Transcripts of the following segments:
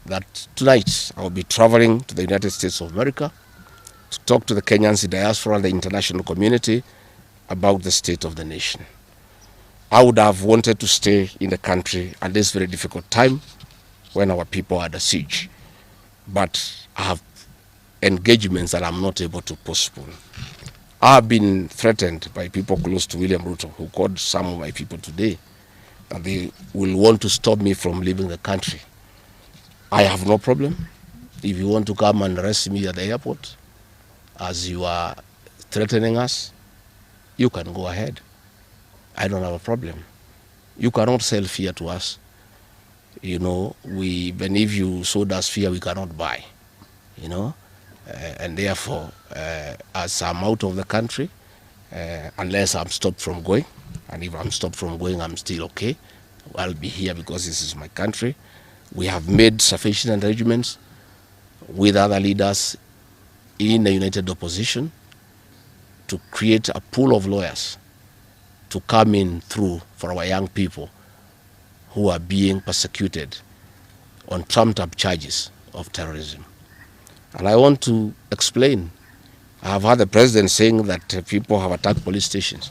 that tonight I will be traveling to the United States of America to talk to the Kenyans in diaspora and the international community about the state of the nation. I would have wanted to stay in the country at this very difficult time when our people are under siege, but I have engagements that I'm not able to postpone. I have been threatened by people close to William Ruto, who called some of my people today, that they will want to stop me from leaving the country. I have no problem. If you want to come and arrest me at the airport, as you are threatening us, you can go ahead. I don't have a problem. You cannot sell fear to us. You know, even if you sold us fear, we cannot buy. You know, and therefore, as I'm out of the country, unless I'm stopped from going, and if I'm stopped from going, I'm still okay. I'll be here because this is my country. We have made sufficient arrangements with other leaders in the united opposition to create a pool of lawyers to come in through for our young people who are being persecuted on trumped-up charges of terrorism. And I want to explain. I have heard the president saying that people have attacked police stations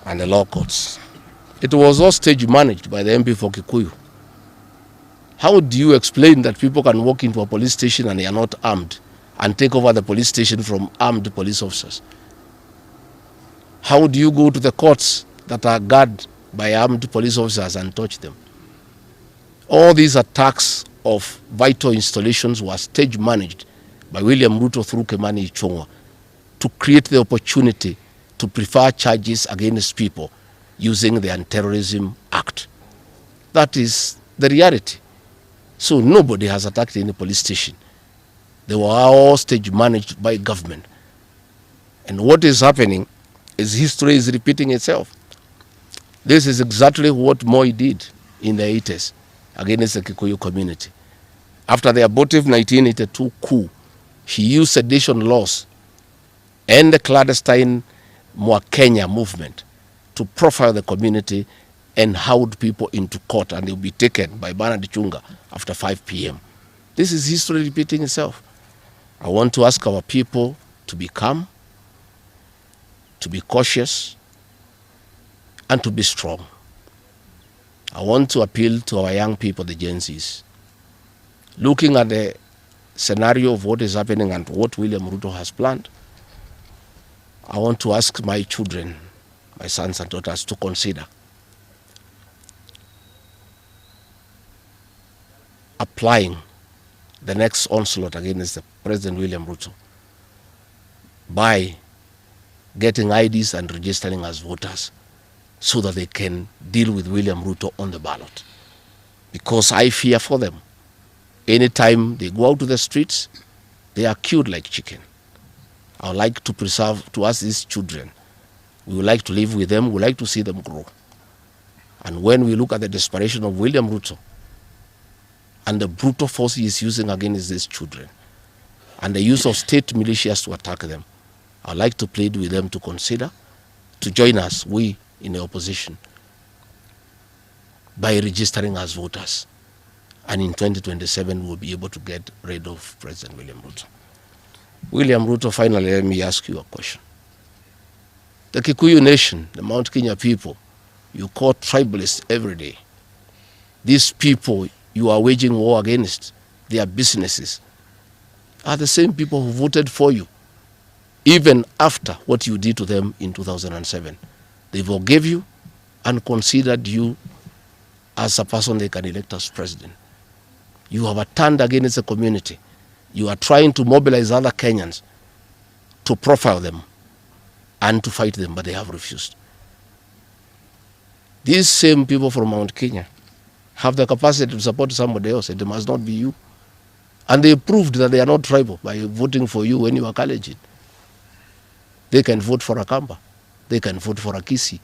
and the law courts. It was all stage managed by the MP for Kikuyu. How do you explain that people can walk into a police station and they are not armed and take over the police station from armed police officers? How do you go to the courts that are guarded by armed police officers and touch them? All these attacks of vital installations were stage managed by William Ruto through Kimani Ichung'wah to create the opportunity to prefer charges against people using the Anti-Terrorism Act. That is the reality. So nobody has attacked any police station. They were all stage managed by government. And what is happening is history is repeating itself. This is exactly what Moi did in the 80s against the Kikuyu community. After the abortive 1982 coup, he used sedition laws and the clandestine Kenya movement to profile the community and hold people into court, and they'll be taken by Bernard Chunga after 5 p.m. This is history repeating itself. I want to ask our people to be calm, to be cautious, and to be strong. I want to appeal to our young people, the Gen Zs. Looking at the scenario of what is happening and what William Ruto has planned, I want to ask my children, my sons and daughters, to consider applying the next onslaught against the President William Ruto by getting IDs and registering as voters so that they can deal with William Ruto on the ballot. Because I fear for them. Anytime they go out to the streets, they are killed like chicken. I would like to preserve to us these children. We would like to live with them. We would like to see them grow. And when we look at the desperation of William Ruto and the brutal force he is using against these children and the use of state militias to attack them, I would like to plead with them to consider, to join us, we in the opposition, by registering as voters. And in 2027, we'll be able to get rid of President William Ruto. William Ruto, finally, let me ask you a question. The Kikuyu nation, the Mount Kenya people, you call tribalists every day. These people you are waging war against, their businesses, are the same people who voted for you, even after what you did to them in 2007. They forgave you and considered you as a person they can elect as president. You have turned against the community. You are trying to mobilize other Kenyans to profile them and to fight them, but they have refused. These same people from Mount Kenya have the capacity to support somebody else, and it must not be you. And they proved that they are not tribal by voting for you when you are Kalenjin. They can vote for a Kamba. They can vote for a Kisi.